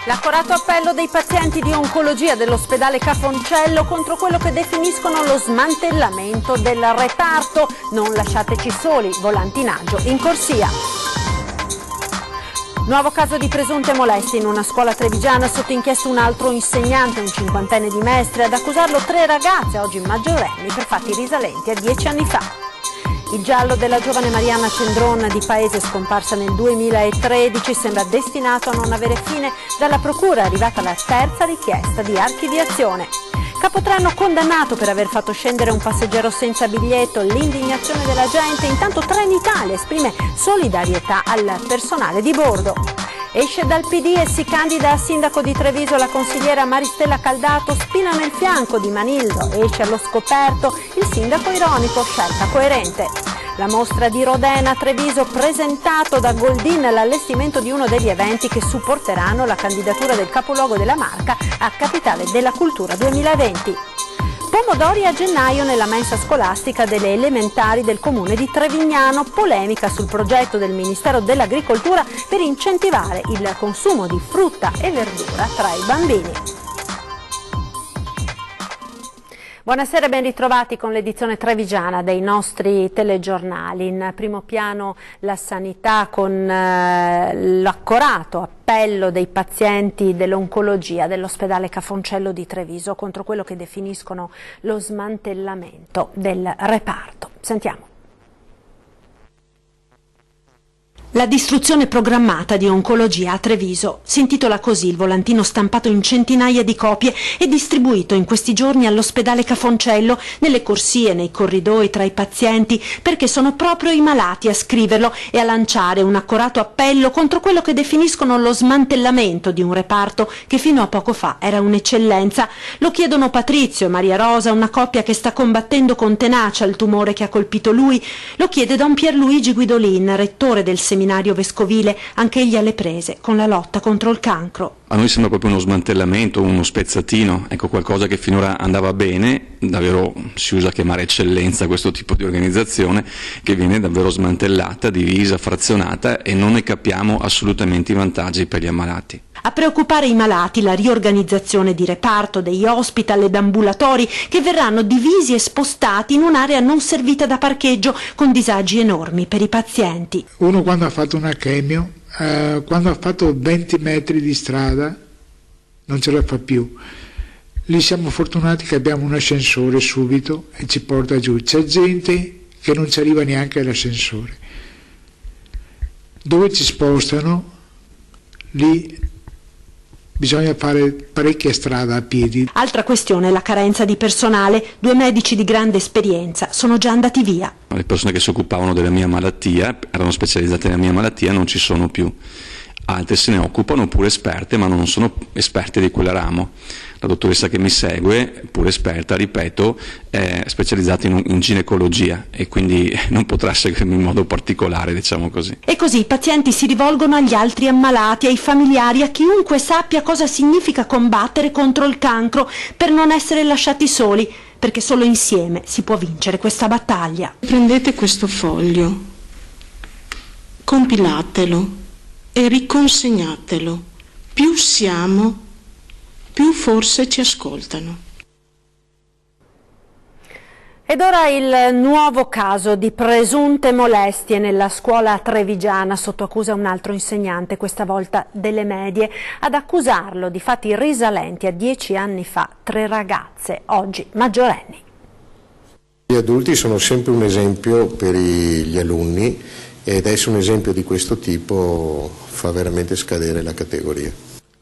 L'accorato appello dei pazienti di oncologia dell'ospedale Cafoncello contro quello che definiscono lo smantellamento del reparto. Non lasciateci soli, volantinaggio in corsia. Nuovo caso di presunte molestie in una scuola trevigiana, sotto inchiesta un altro insegnante, un cinquantenne di Mestre, ad accusarlo 3 ragazze, oggi maggiorenni, per fatti risalenti a 10 anni fa. Il giallo della giovane Marianna Cendron di Paese, scomparsa nel 2013, sembra destinato a non avere fine. Dalla procura è arrivata la 3ª richiesta di archiviazione. Capotrano condannato per aver fatto scendere un passeggero senza biglietto, l'indignazione della gente. Intanto Trenitalia esprime solidarietà al personale di bordo. Esce dal PD e si candida a sindaco di Treviso la consigliera Maristella Caldato, spina nel fianco di Manildo, esce allo scoperto il sindaco ironico, scelta coerente. La mostra di Rodena a Treviso, presentato da Goldin, l'allestimento di uno degli eventi che supporteranno la candidatura del capoluogo della Marca a Capitale della Cultura 2020. Pomodori a gennaio nella mensa scolastica delle elementari del comune di Trevignano, polemica sul progetto del Ministero dell'Agricoltura per incentivare il consumo di frutta e verdura tra i bambini. Buonasera e ben ritrovati con l'edizione trevigiana dei nostri telegiornali. In primo piano la sanità con l'accorato appello dei pazienti dell'oncologia dell'ospedale Cafoncello di Treviso contro quello che definiscono lo smantellamento del reparto. Sentiamo. La distruzione programmata di oncologia a Treviso. Si intitola così il volantino stampato in centinaia di copie e distribuito in questi giorni all'ospedale Cafoncello, nelle corsie, nei corridoi, tra i pazienti, perché sono proprio i malati a scriverlo e a lanciare un accorato appello contro quello che definiscono lo smantellamento di un reparto che fino a poco fa era un'eccellenza. Lo chiedono Patrizio e Maria Rosa, una coppia che sta combattendo con tenacia il tumore che ha colpito lui. Lo chiede Don Pierluigi Guidolin, rettore del seminario vescovile, anch'egli alle prese con la lotta contro il cancro. A noi sembra proprio uno smantellamento, uno spezzatino, ecco, qualcosa che finora andava bene, davvero si usa chiamare eccellenza questo tipo di organizzazione, che viene davvero smantellata, divisa, frazionata e non ne capiamo assolutamente i vantaggi per gli ammalati. A preoccupare i malati la riorganizzazione di reparto, degli hospital ed ambulatori che verranno divisi e spostati in un'area non servita da parcheggio con disagi enormi per i pazienti. Uno quando ha fatto una chemio, quando ha fatto 20 metri di strada non ce la fa più. Lì siamo fortunati che abbiamo un ascensore subito e ci porta giù. C'è gente che non ci arriva neanche all'ascensore. Dove ci spostano, lì bisogna fare parecchia strada a piedi. Altra questione è la carenza di personale. 2 medici di grande esperienza sono già andati via. Le persone che si occupavano della mia malattia, erano specializzate nella mia malattia, non ci sono più. Altre se ne occupano, pure esperte, ma non sono esperte di quel ramo. La dottoressa che mi segue, pure esperta, ripeto, è specializzata in ginecologia e quindi non potrà seguirmi in modo particolare, diciamo così. E così i pazienti si rivolgono agli altri ammalati, ai familiari, a chiunque sappia cosa significa combattere contro il cancro per non essere lasciati soli, perché solo insieme si può vincere questa battaglia. Prendete questo foglio, compilatelo e riconsegnatelo. Più siamo, più forse ci ascoltano. Ed ora il nuovo caso di presunte molestie nella scuola trevigiana, sotto accusa un altro insegnante, questa volta delle medie, ad accusarlo di fatti risalenti a 10 anni fa 3 ragazze, oggi maggiorenni. Gli adulti sono sempre un esempio per gli alunni ed essere un esempio di questo tipo fa veramente scadere la categoria.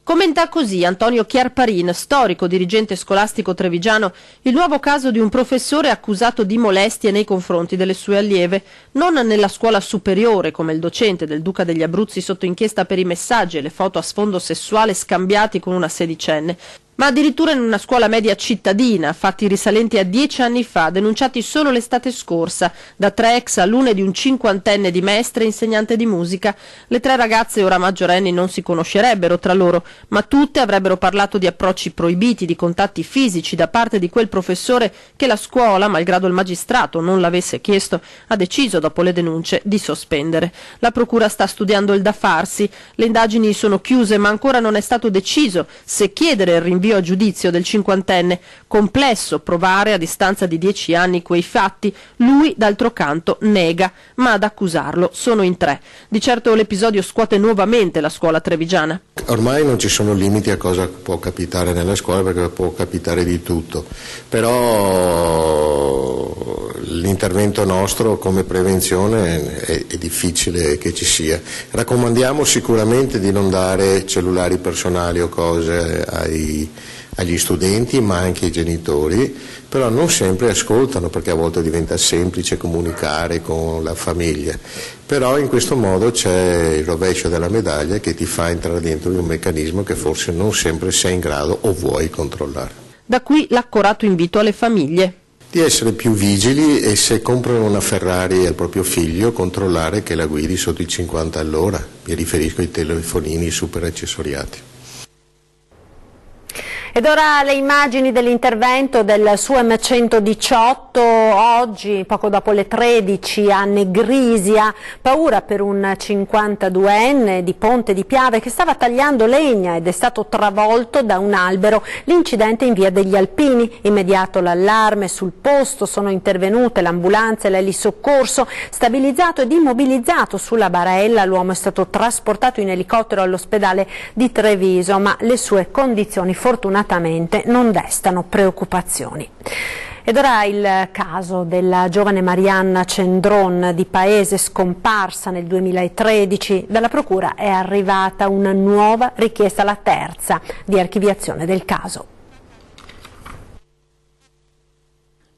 Commenta così Antonio Chiarparin, storico dirigente scolastico trevigiano, il nuovo caso di un professore accusato di molestie nei confronti delle sue allieve, non nella scuola superiore come il docente del Duca degli Abruzzi sotto inchiesta per i messaggi e le foto a sfondo sessuale scambiati con una sedicenne, Ma addirittura in una scuola media cittadina, fatti risalenti a 10 anni fa, denunciati solo l'estate scorsa, da 3 ex alunne di un 50enne di maestre e insegnante di musica. Le 3 ragazze ora maggiorenni non si conoscerebbero tra loro, ma tutte avrebbero parlato di approcci proibiti, di contatti fisici da parte di quel professore che la scuola, malgrado il magistrato non l'avesse chiesto, ha deciso dopo le denunce di sospendere. La procura sta studiando il da farsi, le indagini sono chiuse ma ancora non è stato deciso se chiedere il rinvio a giudizio del 50enne. Complesso provare a distanza di 10 anni quei fatti. Lui d'altro canto nega, ma ad accusarlo sono in 3. Di certo l'episodio scuote nuovamente la scuola trevigiana. Ormai non ci sono limiti a cosa può capitare nella scuola, perché può capitare di tutto, però l'intervento nostro come prevenzione è difficile che ci sia. Raccomandiamo sicuramente di non dare cellulari personali o cose agli studenti, ma anche ai genitori, però non sempre ascoltano, perché a volte diventa semplice comunicare con la famiglia, però in questo modo c'è il rovescio della medaglia che ti fa entrare dentro in un meccanismo che forse non sempre sei in grado o vuoi controllare. Da qui l'accorato invito alle famiglie Di essere più vigili e se comprano una Ferrari al proprio figlio controllare che la guidi sotto i 50 all'ora, mi riferisco ai telefonini super accessoriati. Ed ora le immagini dell'intervento del su M118, oggi poco dopo le 13 a Negrisia, paura per un 52enne di Ponte di Piave che stava tagliando legna ed è stato travolto da un albero. L'incidente in via degli Alpini, immediato l'allarme, sul posto sono intervenute l'ambulanza e l'elisoccorso, stabilizzato ed immobilizzato sulla barella, l'uomo è stato trasportato in elicottero all'ospedale di Treviso, ma le sue condizioni fortunatamente non destano preoccupazioni. Ed ora il caso della giovane Marianna Cendron di Paese, scomparsa nel 2013. Dalla procura è arrivata una nuova richiesta, la terza, di archiviazione del caso.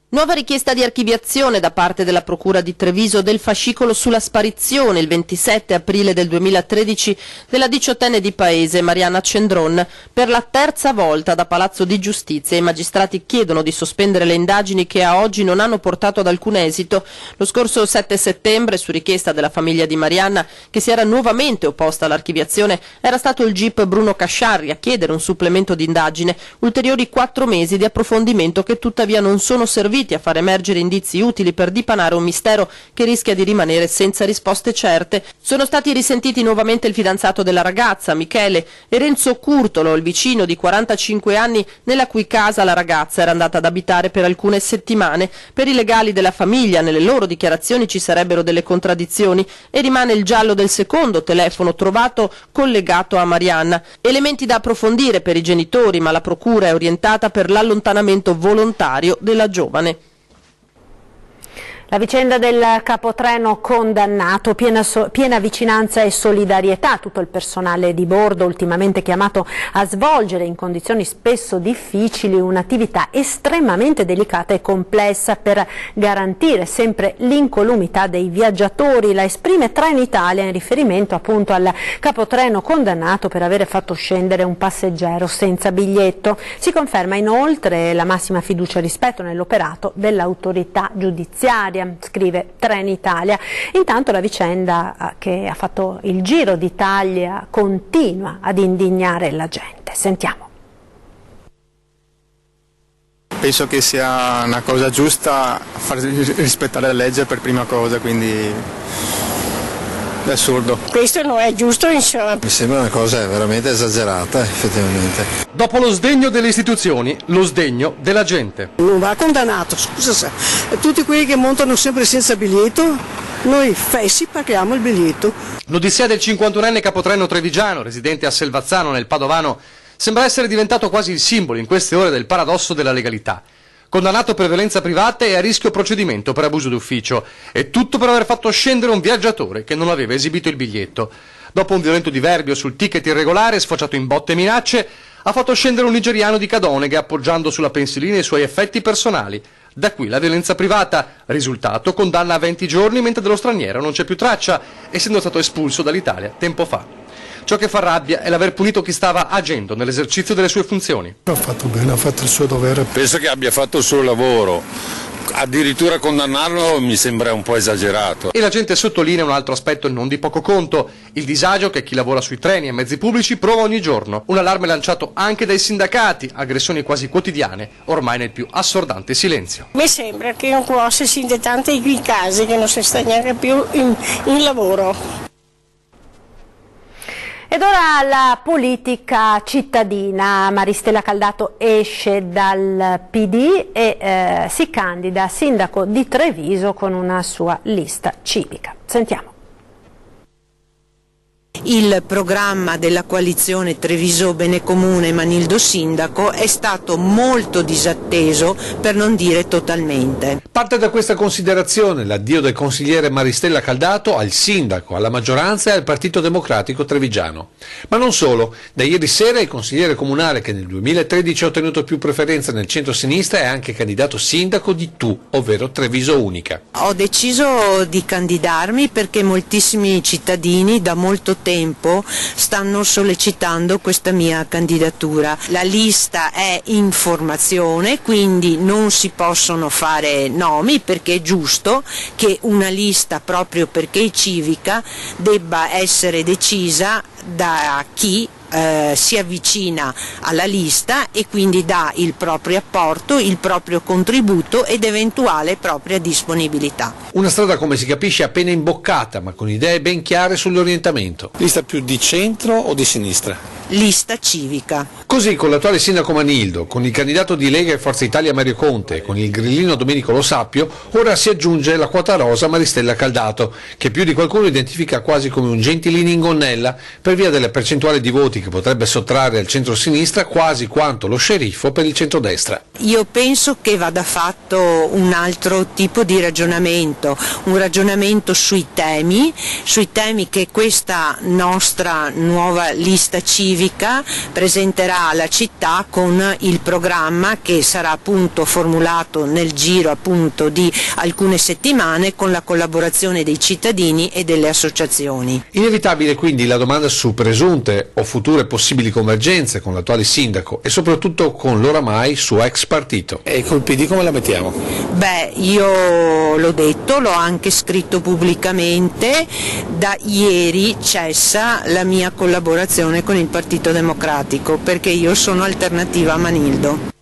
Nuova richiesta di archiviazione da parte della Procura di Treviso del fascicolo sulla sparizione il 27 aprile del 2013 della 18enne di Paese, Marianna Cendron. Per la terza volta da Palazzo di Giustizia i magistrati chiedono di sospendere le indagini che a oggi non hanno portato ad alcun esito. Lo scorso 7 settembre, su richiesta della famiglia di Marianna, che si era nuovamente opposta all'archiviazione, era stato il GIP Bruno Casciarri a chiedere un supplemento di indagine, ulteriori 4 mesi di approfondimento che tuttavia non sono serviti a far emergere indizi utili per dipanare un mistero che rischia di rimanere senza risposte certe. Sono stati risentiti nuovamente il fidanzato della ragazza, Michele, e Renzo Curtolo, il vicino di 45 anni nella cui casa la ragazza era andata ad abitare per alcune settimane. Per i legali della famiglia nelle loro dichiarazioni ci sarebbero delle contraddizioni e rimane il giallo del secondo telefono trovato collegato a Marianna. Elementi da approfondire per i genitori, ma la procura è orientata per l'allontanamento volontario della giovane. La vicenda del capotreno condannato, piena vicinanza e solidarietà a tutto il personale di bordo, ultimamente chiamato a svolgere in condizioni spesso difficili un'attività estremamente delicata e complessa per garantire sempre l'incolumità dei viaggiatori. La esprime Trenitalia in riferimento appunto al capotreno condannato per avere fatto scendere un passeggero senza biglietto. Si conferma inoltre la massima fiducia e rispetto nell'operato dell'autorità giudiziaria, scrive Trenitalia. Intanto la vicenda che ha fatto il giro d'Italia continua ad indignare la gente. Sentiamo. Penso che sia una cosa giusta far rispettare la legge per prima cosa, quindi è assurdo. Questo non è giusto, insomma. Mi sembra una cosa veramente esagerata, effettivamente. Dopo lo sdegno delle istituzioni, lo sdegno della gente. Non va condannato, scusa, tutti quelli che montano sempre senza biglietto, noi fessi paghiamo il biglietto. L'odissea del 51enne capotreno trevigiano, residente a Selvazzano nel Padovano, sembra essere diventato quasi il simbolo in queste ore del paradosso della legalità. Condannato per violenza privata e a rischio procedimento per abuso d'ufficio, e tutto per aver fatto scendere un viaggiatore che non aveva esibito il biglietto. Dopo un violento diverbio sul ticket irregolare sfociato in botte e minacce, ha fatto scendere un nigeriano di Cadoneghe appoggiando sulla pensilina i suoi effetti personali. Da qui la violenza privata, risultato condanna a 20 giorni mentre dello straniero non c'è più traccia, essendo stato espulso dall'Italia tempo fa. Ciò che fa rabbia è l'aver punito chi stava agendo nell'esercizio delle sue funzioni. Ha fatto bene, ha fatto il suo dovere. Penso che abbia fatto il suo lavoro. Addirittura condannarlo mi sembra un po' esagerato. E la gente sottolinea un altro aspetto non di poco conto, il disagio che chi lavora sui treni e mezzi pubblici prova ogni giorno. Un allarme lanciato anche dai sindacati, aggressioni quasi quotidiane, ormai nel più assordante silenzio. Mi sembra che un po' si sente tanti in casi che non si sta neanche più in lavoro. Ed ora la politica cittadina. Maristella Caldato esce dal PD e si candida a sindaco di Treviso con una sua lista civica. Sentiamo. Il programma della coalizione Treviso Bene Comune Manildo Sindaco è stato molto disatteso, per non dire totalmente. Parte da questa considerazione l'addio del consigliere Maristella Caldato al sindaco, alla maggioranza e al Partito Democratico trevigiano. Ma non solo, da ieri sera il consigliere comunale che nel 2013 ha ottenuto più preferenza nel centro-sinistra è anche candidato sindaco di Tu, ovvero Treviso Unica. Ho deciso di candidarmi perché moltissimi cittadini da molto tempo stanno sollecitando questa mia candidatura. La lista è in formazione, quindi non si possono fare nomi, perché è giusto che una lista, proprio perché è civica, debba essere decisa da chi si avvicina alla lista e quindi dà il proprio apporto, il proprio contributo ed eventuale propria disponibilità. Una strada, come si capisce, appena imboccata, ma con idee ben chiare sull'orientamento. Lista più di centro o di sinistra? Lista civica. Così, con l'attuale sindaco Manildo, con il candidato di Lega e Forza Italia Mario Conte e con il grillino Domenico Lo Sappio, ora si aggiunge la quota rosa Maristella Caldato, che più di qualcuno identifica quasi come un Gentilini in gonnella per via della percentuale di voti che potrebbe sottrarre al centro-sinistra quasi quanto lo sceriffo per il centrodestra. Io penso che vada fatto un altro tipo di ragionamento, un ragionamento sui temi che questa nostra nuova lista civica presenterà alla città con il programma che sarà appunto formulato nel giro appunto di alcune settimane con la collaborazione dei cittadini e delle associazioni. Inevitabile quindi la domanda su presunte o future possibili convergenze con l'attuale sindaco e soprattutto con l'oramai suo ex partito. E col PD come la mettiamo? Beh, io l'ho detto, l'ho anche scritto pubblicamente, da ieri cessa la mia collaborazione con il Partito Democratico perché io sono alternativa a Manildo.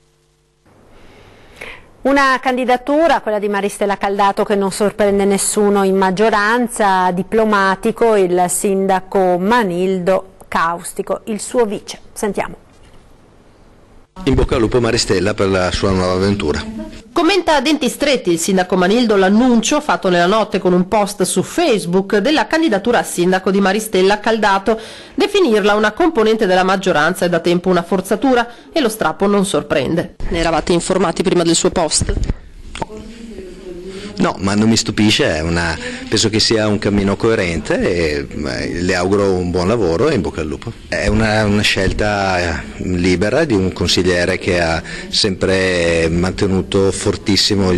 Una candidatura, quella di Maristella Caldato, che non sorprende nessuno in maggioranza, diplomatico, il sindaco Manildo caustico, il suo vice. Sentiamo. In bocca al lupo Maristella per la sua nuova avventura. Commenta a denti stretti il sindaco Manildo l'annuncio fatto nella notte con un post su Facebook della candidatura a sindaco di Maristella Caldato. Definirla una componente della maggioranza è da tempo una forzatura e lo strappo non sorprende. Ne eravate informati prima del suo post? No, ma non mi stupisce, penso che sia un cammino coerente e le auguro un buon lavoro e in bocca al lupo. È una scelta libera di un consigliere che ha sempre mantenuto fortissimo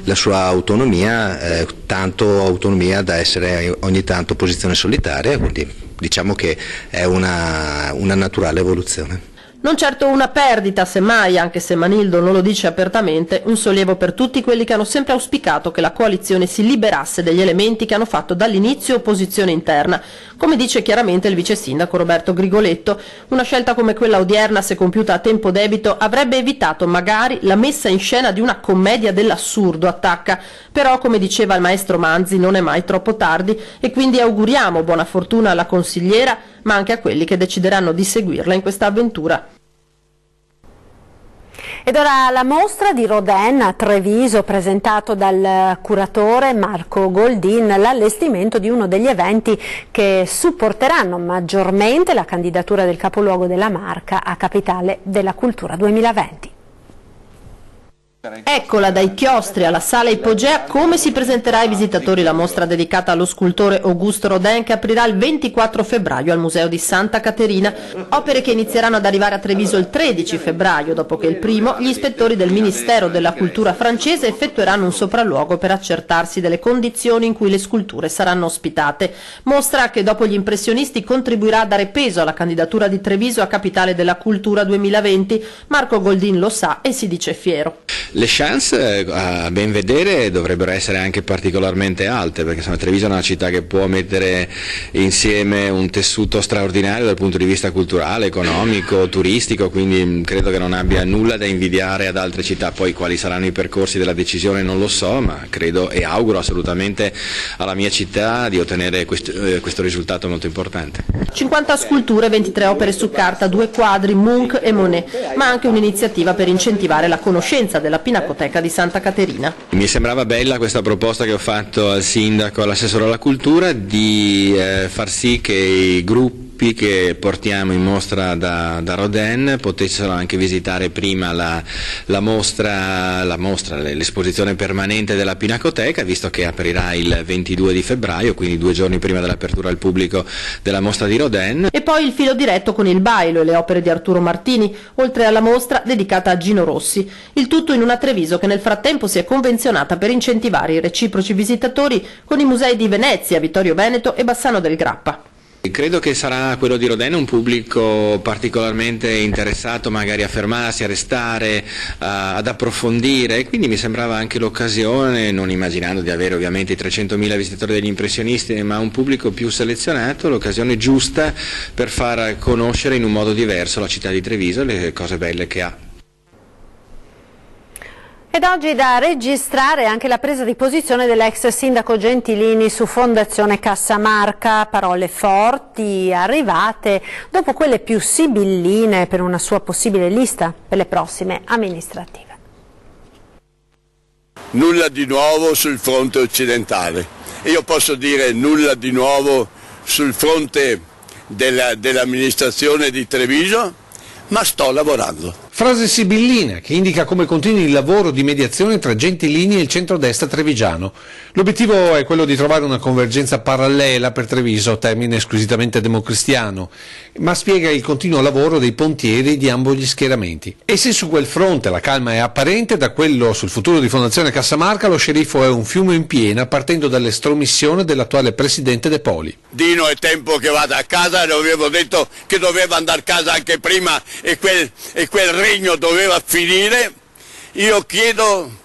la sua autonomia, tanto autonomia da essere ogni tanto posizione solitaria, quindi diciamo che è una naturale evoluzione. Non certo una perdita, semmai, anche se Manildo non lo dice apertamente, un sollievo per tutti quelli che hanno sempre auspicato che la coalizione si liberasse degli elementi che hanno fatto dall'inizio opposizione interna, come dice chiaramente il vice sindaco Roberto Grigoletto. Una scelta come quella odierna, se compiuta a tempo debito, avrebbe evitato magari la messa in scena di una commedia dell'assurdo, attacca. Però, come diceva il maestro Manzi, non è mai troppo tardi e quindi auguriamo buona fortuna alla consigliera, ma anche a quelli che decideranno di seguirla in questa avventura. Ed ora la mostra di Rodin a Treviso, presentato dal curatore Marco Goldin, l'allestimento di uno degli eventi che supporteranno maggiormente la candidatura del capoluogo della Marca a Capitale della Cultura 2020. Eccola dai chiostri alla sala Ipogea come si presenterà ai visitatori la mostra dedicata allo scultore Auguste Rodin che aprirà il 24 febbraio al Museo di Santa Caterina. Opere che inizieranno ad arrivare a Treviso il 13 febbraio, dopo che il primo gli ispettori del Ministero della Cultura francese effettueranno un sopralluogo per accertarsi delle condizioni in cui le sculture saranno ospitate. Mostra che dopo gli impressionisti contribuirà a dare peso alla candidatura di Treviso a Capitale della Cultura 2020. Marco Goldin lo sa e si dice fiero. Le chance, a ben vedere, dovrebbero essere anche particolarmente alte, perché insomma, Treviso è una città che può mettere insieme un tessuto straordinario dal punto di vista culturale, economico, turistico, quindi credo che non abbia nulla da invidiare ad altre città. Poi quali saranno i percorsi della decisione non lo so, ma credo e auguro assolutamente alla mia città di ottenere questo risultato molto importante. 50 sculture, 23 opere su carta, 2 quadri, Munch e Monet, ma anche un'iniziativa per incentivare la conoscenza della Pinacoteca di Santa Caterina. Mi sembrava bella questa proposta che ho fatto al sindaco, all'assessore alla cultura, di far sì che i gruppi che portiamo in mostra da Rodin potessero anche visitare prima l'esposizione permanente della Pinacoteca, visto che aprirà il 22 di febbraio, quindi 2 giorni prima dell'apertura al pubblico della mostra di Rodin. E poi il filo diretto con il Bailo e le opere di Arturo Martini, oltre alla mostra dedicata a Gino Rossi. Il tutto in una Treviso che nel frattempo si è convenzionata per incentivare i reciproci visitatori con i musei di Venezia, Vittorio Veneto e Bassano del Grappa. Credo che sarà quello di Rodin un pubblico particolarmente interessato magari a fermarsi, a restare, ad approfondire, quindi mi sembrava anche l'occasione, non immaginando di avere ovviamente i 300.000 visitatori degli impressionisti, ma un pubblico più selezionato, l'occasione giusta per far conoscere in un modo diverso la città di Treviso e le cose belle che ha. Ed oggi da registrare anche la presa di posizione dell'ex sindaco Gentilini su Fondazione Cassamarca, parole forti arrivate dopo quelle più sibilline per una sua possibile lista per le prossime amministrative. Nulla di nuovo sul fronte occidentale. Io posso dire nulla di nuovo sul fronte dell'amministrazione di Treviso, ma sto lavorando. Frase sibillina che indica come continui il lavoro di mediazione tra Gentilini e il centrodestra trevigiano. L'obiettivo è quello di trovare una convergenza parallela per Treviso, termine squisitamente democristiano, ma spiega il continuo lavoro dei pontieri di ambo gli schieramenti. E se su quel fronte la calma è apparente, da quello sul futuro di Fondazione Cassamarca lo sceriffo è un fiume in piena, partendo dall'estromissione dell'attuale presidente De Poli. Dino è tempo che vada a casa, le avevo detto che doveva andare a casa anche prima e quel regno doveva finire. Io chiedo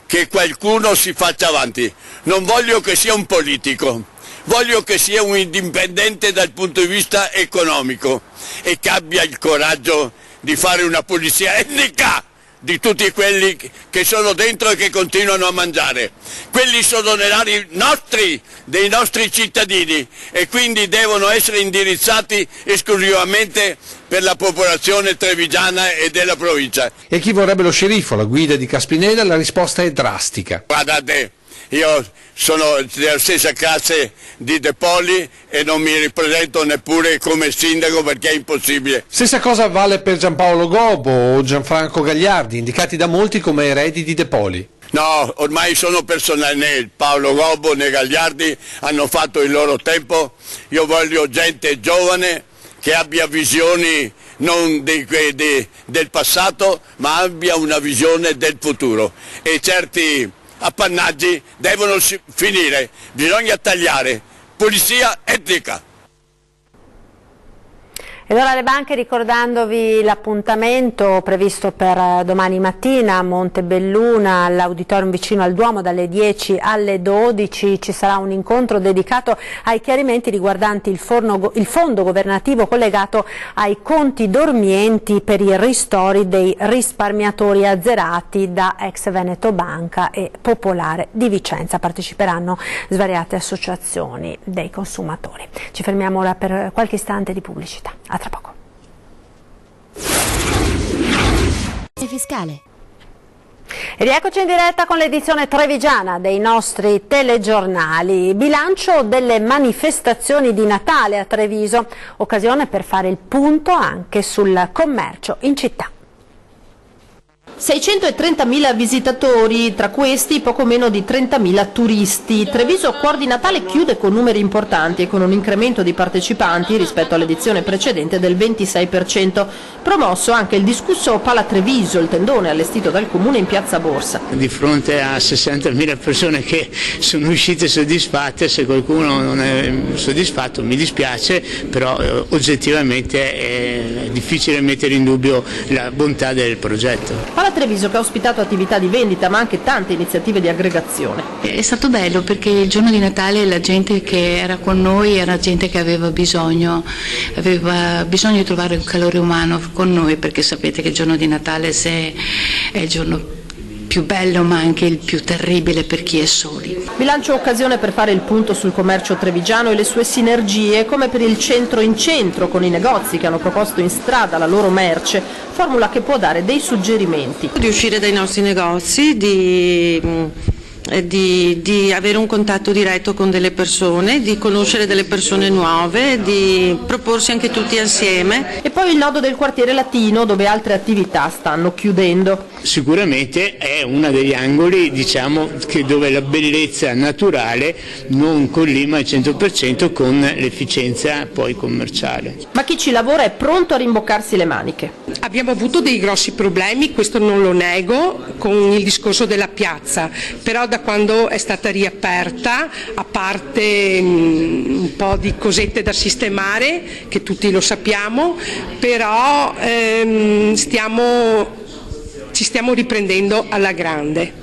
che qualcuno si faccia avanti, non voglio che sia un politico, voglio che sia un indipendente dal punto di vista economico e che abbia il coraggio di fare una pulizia etnica di tutti quelli che sono dentro e che continuano a mangiare. Quelli sono denari nostri, dei nostri cittadini, e quindi devono essere indirizzati esclusivamente per la popolazione trevigiana e della provincia. E chi vorrebbe lo sceriffo, la guida di Caspinella? La risposta è drastica. Guardate, io sono della stessa classe di De Poli e non mi ripresento neppure come sindaco perché è impossibile. Stessa cosa vale per Giampaolo Gobbo o Gianfranco Gagliardi, indicati da molti come eredi di De Poli. No, ormai sono personali, né Paolo Gobbo né Gagliardi hanno fatto il loro tempo. Io voglio gente giovane che abbia visioni non del passato, ma abbia una visione del futuro, e certi appannaggi devono finire, bisogna tagliare, pulizia etnica. Ed ora le banche, ricordandovi l'appuntamento previsto per domani mattina a Montebelluna, all'auditorium vicino al Duomo, dalle 10 alle 12 ci sarà un incontro dedicato ai chiarimenti riguardanti il fondo governativo collegato ai conti dormienti per i ristori dei risparmiatori azzerati da ex Veneto Banca e Popolare di Vicenza. Parteciperanno svariate associazioni dei consumatori. Ci fermiamo ora per qualche istante di pubblicità. A tra poco. Fiscale. E rieccoci in diretta con l'edizione trevigiana dei nostri telegiornali. Bilancio delle manifestazioni di Natale a Treviso, occasione per fare il punto anche sul commercio in città. 630.000 visitatori, tra questi poco meno di 30.000 turisti. Treviso Cuor di Natale chiude con numeri importanti e con un incremento di partecipanti rispetto all'edizione precedente del 26%. Promosso anche il discusso Pala Treviso, il tendone allestito dal Comune in Piazza Borsa. Di fronte a 60.000 persone che sono uscite soddisfatte, se qualcuno non è soddisfatto mi dispiace, però oggettivamente è difficile mettere in dubbio la bontà del progetto. Pala Treviso che ha ospitato attività di vendita ma anche tante iniziative di aggregazione. È stato bello perché il giorno di Natale la gente che era con noi era gente che aveva bisogno di trovare un calore umano con noi, perché sapete che il giorno di Natale è il giorno più bello ma anche il più terribile per chi è soli. Bilancio occasione per fare il punto sul commercio trevigiano e le sue sinergie, come per il centro in centro con i negozi che hanno proposto in strada la loro merce, formula che può dare dei suggerimenti. Di uscire dai nostri negozi, di avere un contatto diretto con delle persone, di conoscere delle persone nuove, di proporsi anche tutti assieme. E poi il nodo del quartiere latino, dove altre attività stanno chiudendo. Sicuramente è uno degli angoli, dove la bellezza naturale non collima al 100% con l'efficienza poi commerciale. Ma chi ci lavora è pronto a rimboccarsi le maniche. Abbiamo avuto dei grossi problemi, questo non lo nego, con il discorso della piazza, però da quando è stata riaperta, a parte un po' di cosette da sistemare, che tutti lo sappiamo, però ci stiamo riprendendo alla grande.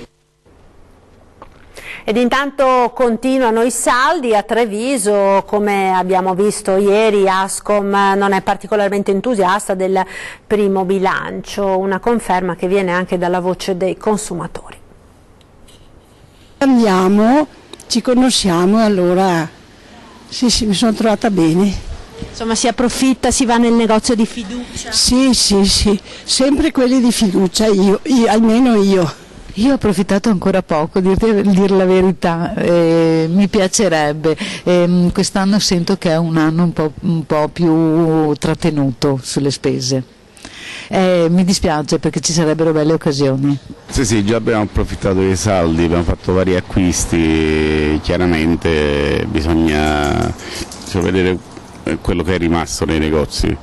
Ed intanto continuano i saldi a Treviso, come abbiamo visto ieri Ascom non è particolarmente entusiasta del primo bilancio, una conferma che viene anche dalla voce dei consumatori. Andiamo, ci conosciamo e allora sì, mi sono trovata bene. Insomma si approfitta, si va nel negozio di fiducia? Sì, sempre quelli di fiducia, almeno io. Io ho approfittato ancora poco, dir la verità, mi piacerebbe, quest'anno sento che è un anno un po' più trattenuto sulle spese. Mi dispiace perché ci sarebbero belle occasioni. Sì, già abbiamo approfittato dei saldi, abbiamo fatto vari acquisti, chiaramente bisogna vedere quello che è rimasto nei negozi.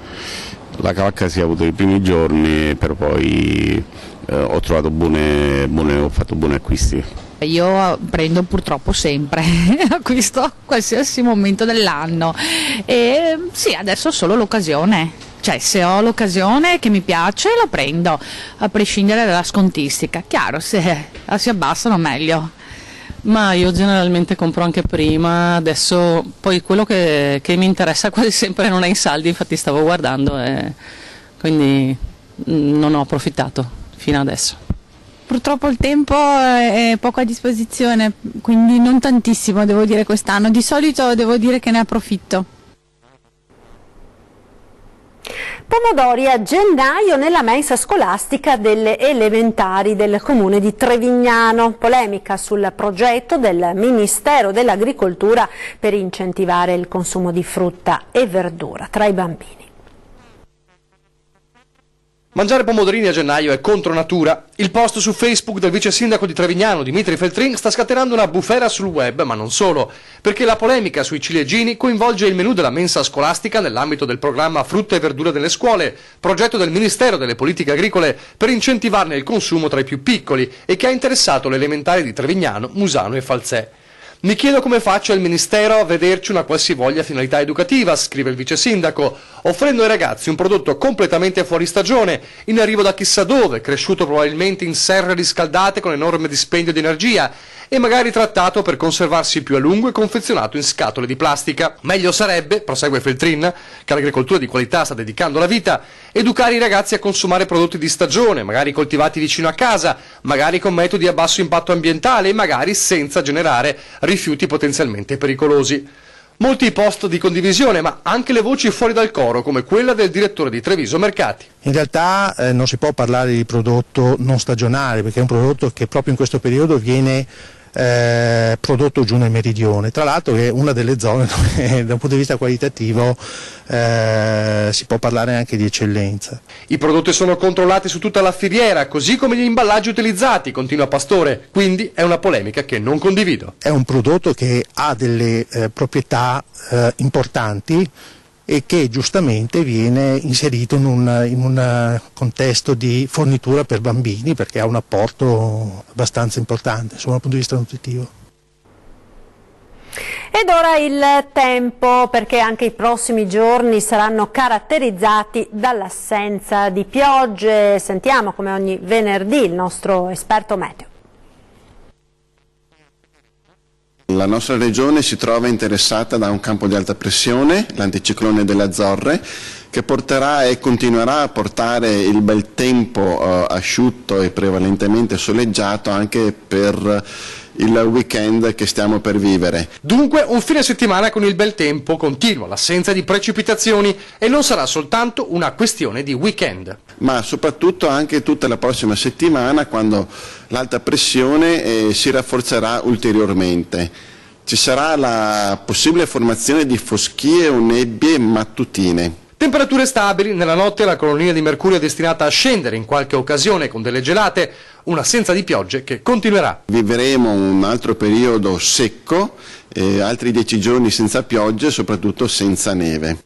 La cavalca si è avuto i primi giorni, però poi ho trovato ho fatto buoni acquisti. Io prendo purtroppo sempre, acquisto a qualsiasi momento dell'anno e sì, adesso solo l'occasione, cioè se ho l'occasione che mi piace lo prendo, a prescindere dalla scontistica. Chiaro, se si abbassano meglio. Ma io generalmente compro anche prima, adesso poi quello che mi interessa quasi sempre non è in saldi, infatti stavo guardando e quindi non ho approfittato fino adesso. Purtroppo il tempo è poco a disposizione, quindi non tantissimo devo dire quest'anno, di solito devo dire che ne approfitto. Pomodori a gennaio nella mensa scolastica delle elementari del comune di Trevignano. Polemica sul progetto del Ministero dell'Agricoltura per incentivare il consumo di frutta e verdura tra i bambini. Mangiare pomodorini a gennaio è contro natura. Il post su Facebook del vice sindaco di Trevignano, Dimitri Feltrin, sta scatenando una bufera sul web, ma non solo, perché la polemica sui ciliegini coinvolge il menù della mensa scolastica nell'ambito del programma Frutta e Verdura nelle scuole, progetto del Ministero delle Politiche Agricole per incentivarne il consumo tra i più piccoli e che ha interessato le elementari di Trevignano, Musano e Falzè. Mi chiedo come faccia il Ministero a vederci una qualsivoglia finalità educativa, scrive il vice sindaco, offrendo ai ragazzi un prodotto completamente fuori stagione, in arrivo da chissà dove, cresciuto probabilmente in serre riscaldate con enorme dispendio di energia e magari trattato per conservarsi più a lungo e confezionato in scatole di plastica. Meglio sarebbe, prosegue Feltrin, che all'agricoltura di qualità sta dedicando la vita, educare i ragazzi a consumare prodotti di stagione, magari coltivati vicino a casa, magari con metodi a basso impatto ambientale e magari senza generare rifiuti potenzialmente pericolosi. Molti post di condivisione, ma anche le voci fuori dal coro, come quella del direttore di Treviso Mercati. In realtà non si può parlare di prodotto non stagionale, perché è un prodotto che proprio in questo periodo viene prodotto giù nel meridione. Tra l'altro è una delle zone dove da un punto di vista qualitativo si può parlare anche di eccellenza. I prodotti sono controllati su tutta la filiera, così come gli imballaggi utilizzati, continua Pastore, quindi è una polemica che non condivido. È un prodotto che ha delle proprietà importanti e che giustamente viene inserito in un contesto di fornitura per bambini, perché ha un apporto abbastanza importante, insomma, dal punto di vista nutritivo. Ed ora il tempo, perché anche i prossimi giorni saranno caratterizzati dall'assenza di piogge. Sentiamo come ogni venerdì il nostro esperto meteo. La nostra regione si trova interessata da un campo di alta pressione, l'anticiclone delle Azzorre, che porterà e continuerà a portare il bel tempo asciutto e prevalentemente soleggiato anche per il weekend che stiamo per vivere. Dunque un fine settimana con il bel tempo continua, l'assenza di precipitazioni, e non sarà soltanto una questione di weekend. Ma soprattutto anche tutta la prossima settimana, quando l'alta pressione si rafforzerà ulteriormente. Ci sarà la possibile formazione di foschie o nebbie mattutine. Temperature stabili, nella notte la colonia di mercurio è destinata a scendere in qualche occasione con delle gelate, un'assenza di piogge che continuerà. Vivremo un altro periodo secco, altri 10 giorni senza piogge, soprattutto senza neve.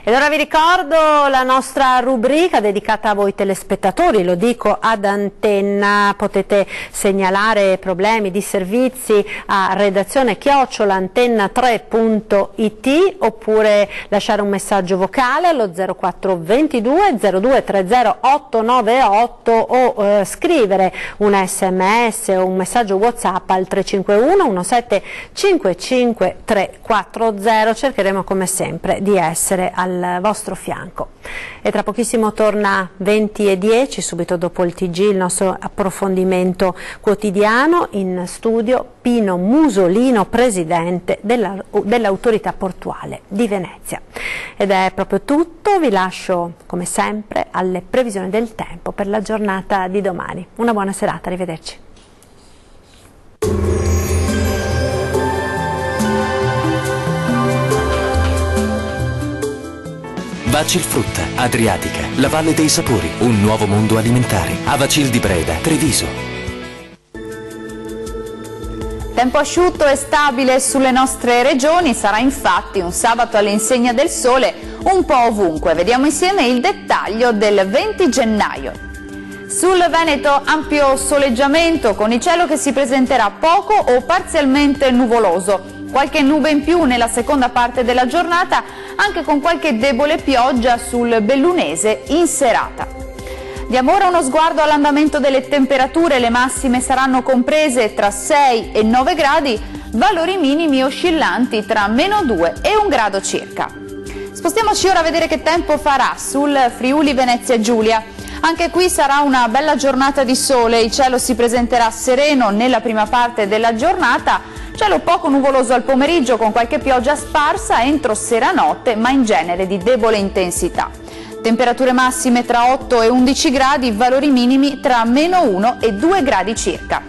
Ed ora vi ricordo la nostra rubrica dedicata a voi telespettatori, lo dico ad Antenna, potete segnalare problemi di servizi a redazione @antenna3.it oppure lasciare un messaggio vocale allo 0422 0230 898 o scrivere un sms o un messaggio WhatsApp al 351 17 55 340. Cercheremo come sempre di essere al vostro fianco. E tra pochissimo torna 20:10, subito dopo il TG, il nostro approfondimento quotidiano. In studio Pino Musolino, presidente dell'autorità portuale di Venezia. Ed è proprio tutto, vi lascio come sempre alle previsioni del tempo per la giornata di domani. Una buona serata, arrivederci. Vacil Frutta, Adriatica, la Valle dei Sapori, un nuovo mondo alimentare. Avacil di Breda, Treviso. Tempo asciutto e stabile sulle nostre regioni, sarà infatti un sabato all'insegna del sole un po' ovunque. Vediamo insieme il dettaglio del 20 gennaio. Sul Veneto ampio soleggiamento con il cielo che si presenterà poco o parzialmente nuvoloso. Qualche nube in più nella seconda parte della giornata, anche con qualche debole pioggia sul Bellunese in serata. Diamo ora uno sguardo all'andamento delle temperature, le massime saranno comprese tra 6 e 9 gradi, valori minimi oscillanti tra -2 e 1 grado circa. Spostiamoci ora a vedere che tempo farà sul Friuli Venezia Giulia. Anche qui sarà una bella giornata di sole, il cielo si presenterà sereno nella prima parte della giornata, cielo poco nuvoloso al pomeriggio con qualche pioggia sparsa entro sera-notte, ma in genere di debole intensità. Temperature massime tra 8 e 11 gradi, valori minimi tra -1 e 2 gradi circa.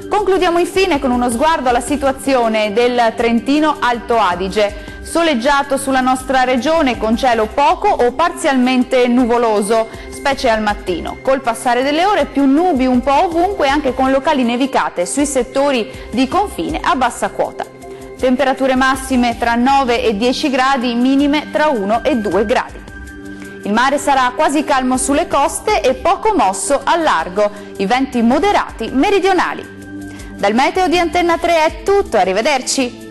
Concludiamo infine con uno sguardo alla situazione del Trentino Alto Adige. Soleggiato sulla nostra regione con cielo poco o parzialmente nuvoloso, specie al mattino. Col passare delle ore più nubi un po' ovunque, anche con locali nevicate sui settori di confine a bassa quota. Temperature massime tra 9 e 10 gradi, minime tra 1 e 2 gradi. Il mare sarà quasi calmo sulle coste e poco mosso al largo, i venti moderati meridionali. Dal meteo di Antenna 3 è tutto, arrivederci!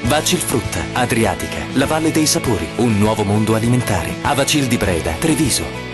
Vacil Frutta, Adriatica, la Valle dei Sapori, un nuovo mondo alimentare. Avacil di Breda, Treviso.